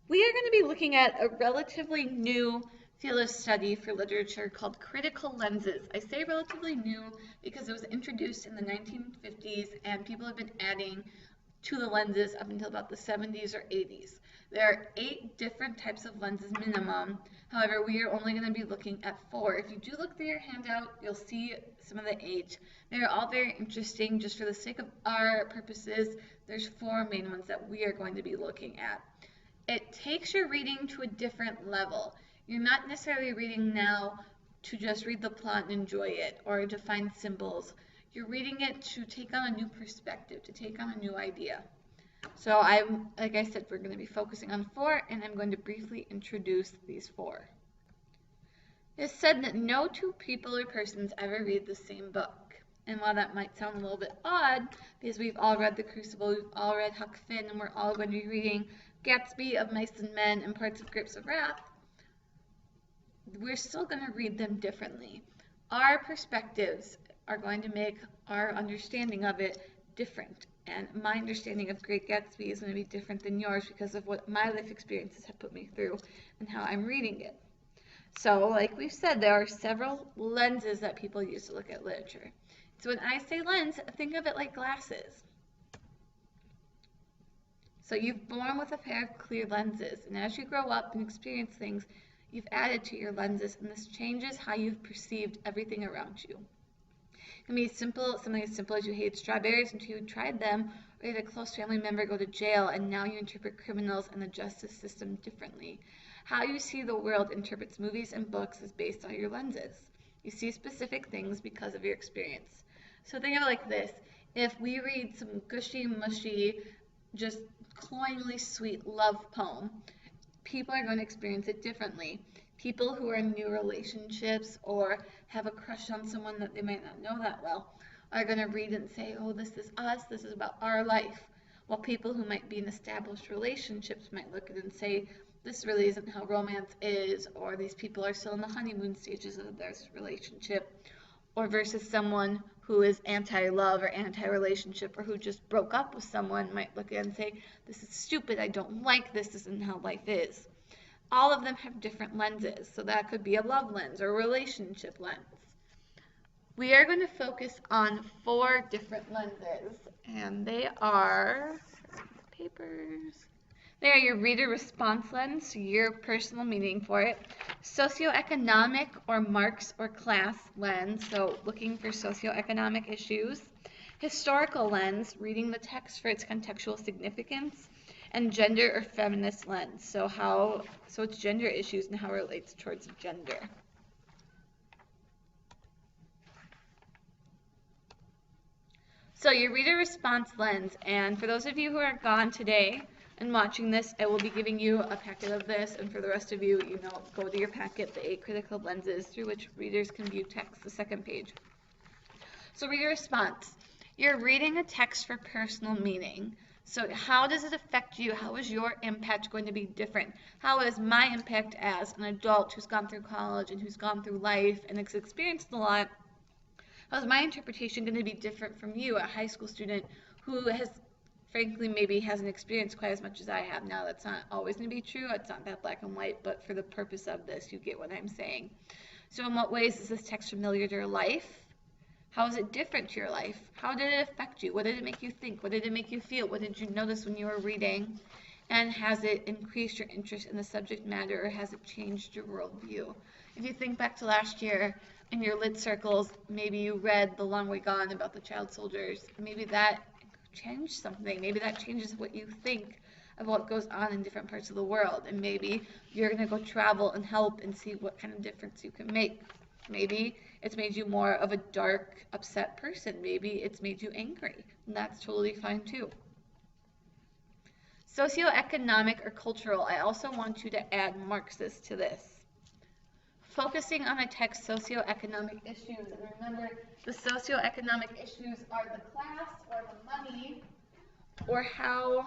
We are going to be looking at a relatively new field of study for literature called critical lenses. I say relatively new because it was introduced in the 1950s and people have been adding to the lenses up until about the 70s or 80s. There are 8 different types of lenses minimum. However, we are only going to be looking at 4. If you do look through your handout, you'll see some of the 8. They're all very interesting. Just for the sake of our purposes, there's 4 main ones that we are going to be looking at. It takes your reading to a different level. You're not necessarily reading now to just read the plot and enjoy it, or to find symbols. You're reading it to take on a new perspective, to take on a new idea. So like I said, we're going to be focusing on 4, and I'm going to briefly introduce these 4. It's said that no 2 people or persons ever read the same book. And while that might sound a little bit odd, because we've all read The Crucible, we've all read Huck Finn, and we're all going to be reading Gatsby, Of Mice and Men, and parts of Grapes of Wrath, we're still going to read them differently. Our perspectives are going to make our understanding of it different. And my understanding of Great Gatsby is going to be different than yours because of what my life experiences have put me through and how I'm reading it. So, like we've said, there are several lenses that people use to look at literature. So when I say lens, think of it like glasses. So you've born with a pair of clear lenses, and as you grow up and experience things, you've added to your lenses, and this changes how you've perceived everything around you. It can be something as simple as you hated strawberries until you tried them, or you had a close family member go to jail, and now you interpret criminals and the justice system differently. How you see the world interprets movies and books is based on your lenses. You see specific things because of your experience. So think of it like this. If we read some gushy, mushy, just cloyingly sweet love poem, people are going to experience it differently. People who are in new relationships or have a crush on someone that they might not know that well are going to read it and say, oh, this is us, this is about our life. While people who might be in established relationships might look at it and say, this really isn't how romance is, or these people are still in the honeymoon stages of their relationship, or versus someone who is anti-love or anti-relationship or who just broke up with someone might look at it and say, this is stupid, I don't like this isn't how life is. All of them have different lenses, so that could be a love lens or a relationship lens. We are going to focus on 4 different lenses, and they are papers. They are your reader response lens, so your personal meaning for it, socioeconomic or Marx or class lens, so looking for socioeconomic issues, historical lens, reading the text for its contextual significance, and gender or feminist lens, so it's gender issues and how it relates towards gender. So your reader response lens, and for those of you who are gone today and watching this, I will be giving you a packet of this, and for the rest of you, go to your packet, the 8 critical lenses through which readers can view text, the 2nd page. So reader response. You're reading a text for personal meaning. So how does it affect you? How is your impact going to be different? How is my impact as an adult who's gone through college and who's gone through life and has experienced a lot? How is my interpretation going to be different from you, a high school student who has, frankly, maybe hasn't experienced quite as much as I have? Now, that's not always going to be true. It's not that black and white, but for the purpose of this, you get what I'm saying. So in what ways is this text familiar to your life? How is it different to your life? How did it affect you? What did it make you think? What did it make you feel? What did you notice when you were reading? And has it increased your interest in the subject matter, or has it changed your worldview? If you think back to last year in your lit circles, maybe you read The Long Way Gone about the child soldiers. Maybe that changed something. Maybe that changes what you think of what goes on in different parts of the world. And maybe you're going to go travel and help and see what kind of difference you can make. Maybe it's made you more of a dark, upset person. Maybe it's made you angry. And that's totally fine too. Socioeconomic or cultural, I also want you to add Marxist to this. Focusing on a text's socioeconomic issues, and remember, the socioeconomic issues are the class or the money, or how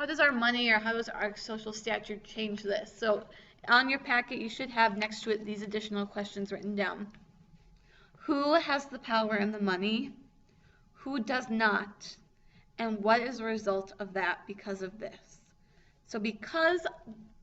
does our money or how does our social stature change this? So on your packet, you should have next to it these additional questions written down. Who has the power and the money? Who does not? And what is the result of that because of this? So because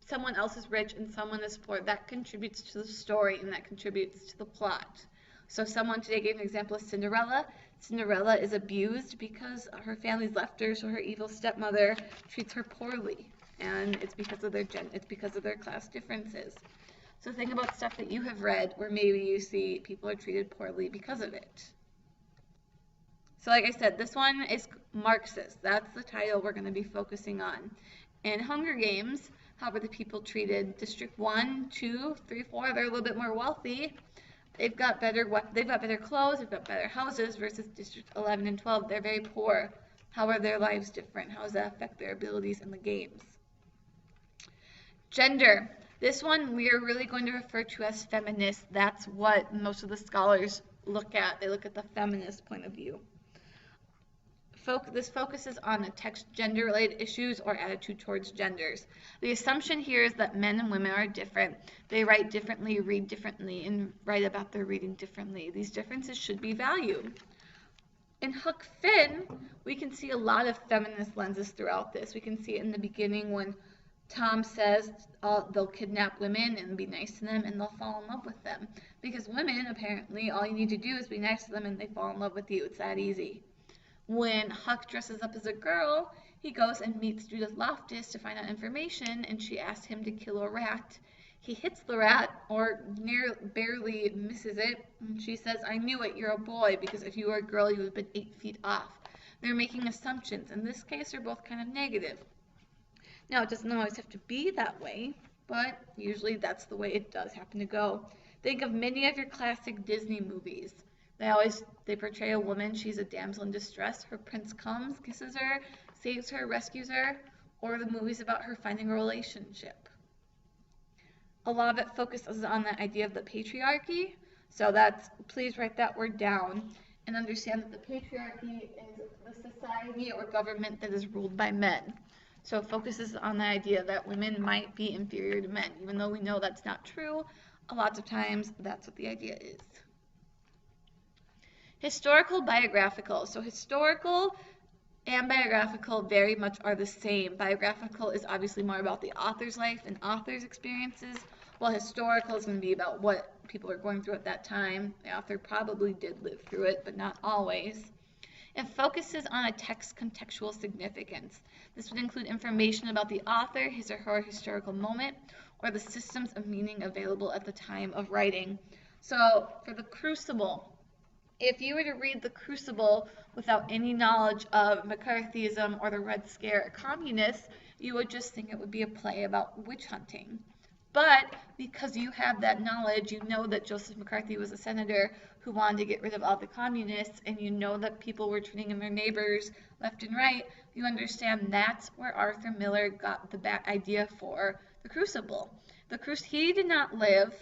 someone else is rich and someone is poor, that contributes to the story and that contributes to the plot. So someone today gave an example of Cinderella. Cinderella is abused because her family's left her, so her evil stepmother treats her poorly, and it's because of their class differences. So think about stuff that you have read where maybe you see people are treated poorly because of it. So like I said, this one is Marxist. That's the title we're going to be focusing on. In Hunger Games, how were the people treated? District 1, 2, 3, 4, they're a little bit more wealthy. They've got better clothes, they've got better houses, versus District 11 and 12, they're very poor. How are their lives different? How does that affect their abilities in the games? Gender. This one we are really going to refer to as feminist. That's what most of the scholars look at. They look at the feminist point of view. This focuses on the text gender-related issues or attitude towards genders. The assumption here is that men and women are different. They write differently, read differently, and write about their reading differently. These differences should be valued. In Huck Finn, we can see a lot of feminist lenses throughout this. We can see it in the beginning when Tom says they'll kidnap women and be nice to them and they'll fall in love with them. Because women, apparently, all you need to do is be nice to them and they fall in love with you. It's that easy. When Huck dresses up as a girl, he goes and meets Judith Loftus to find out information, and she asks him to kill a rat. He hits the rat, or barely misses it, and she says, "I knew it, you're a boy, because if you were a girl, you would have been 8 feet off." They're making assumptions. In this case, they're both kind of negative. Now, it doesn't always have to be that way, but usually that's the way it does happen to go. Think of many of your classic Disney movies. They portray a woman, she's a damsel in distress, her prince comes, kisses her, saves her, rescues her, or the movies about her finding a relationship. A lot of it focuses on the idea of the patriarchy, so please write that word down and understand that the patriarchy is the society or government that is ruled by men. So it focuses on the idea that women might be inferior to men, even though we know that's not true. A lot of times that's what the idea is. Historical, biographical. So historical and biographical very much are the same. Biographical is obviously more about the author's life and author's experiences, while historical is going to be about what people are going through at that time. The author probably did live through it, but not always. It focuses on a text's contextual significance. This would include information about the author, his or her historical moment, or the systems of meaning available at the time of writing. So for The Crucible, if you were to read The Crucible without any knowledge of McCarthyism or the Red Scare or communists, you would just think it would be a play about witch hunting. But because you have that knowledge, you know that Joseph McCarthy was a senator who wanted to get rid of all the communists, and you know that people were treating their neighbors left and right, you understand that's where Arthur Miller got the idea for The Crucible. He did not live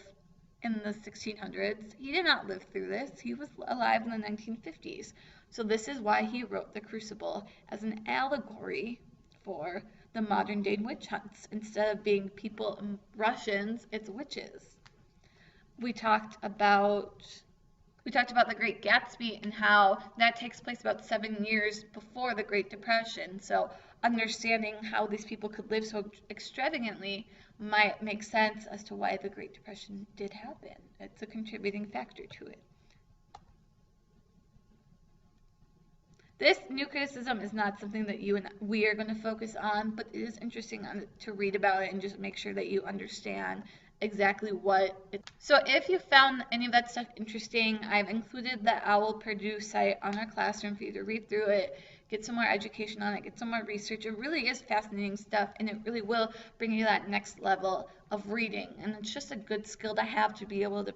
in the 1600s. He did not live through this. He was alive in the 1950s. So this is why he wrote The Crucible, as an allegory for the modern day witch hunts. Instead of being people, Russians, it's witches. We talked about The Great Gatsby and how that takes place about 7 years before the Great Depression. So understanding how these people could live so extravagantly might make sense as to why the Great Depression did happen. It's a contributing factor to it. This new criticism is not something that you and we are going to focus on, but it is interesting to read about it and just make sure that you understand exactly what it. So if you found any of that stuff interesting, I've included the OWL Purdue site on our classroom for you to read through it, get some more education on it, get some more research. It really is fascinating stuff, and it really will bring you that next level of reading. And it's just a good skill to have, to be able to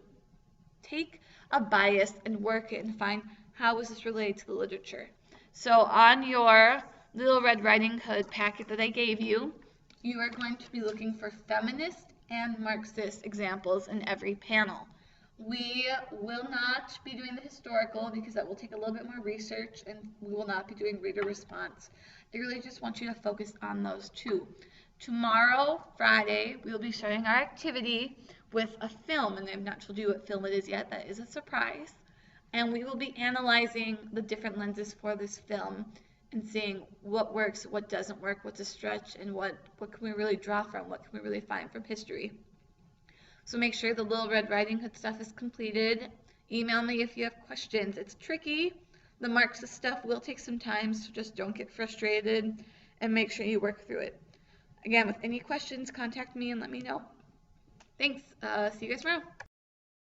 take a bias and work it and find how is this related to the literature. So on your Little Red Riding Hood packet that I gave you, you are going to be looking for feminist and Marxist examples in every panel. We will not be doing the historical because that will take a little bit more research, and we will not be doing reader response. I really just want you to focus on those two. Tomorrow, Friday, we will be starting our activity with a film, and I've not told you what film it is yet. That is a surprise. And we will be analyzing the different lenses for this film and seeing what works, what doesn't work, what's a stretch, and what can we really draw from, what can we really find from history. So make sure the Little Red Riding Hood stuff is completed. Email me if you have questions. It's tricky. The Marxist stuff will take some time, so just don't get frustrated and make sure you work through it. Again, with any questions, contact me and let me know. Thanks. See you guys tomorrow.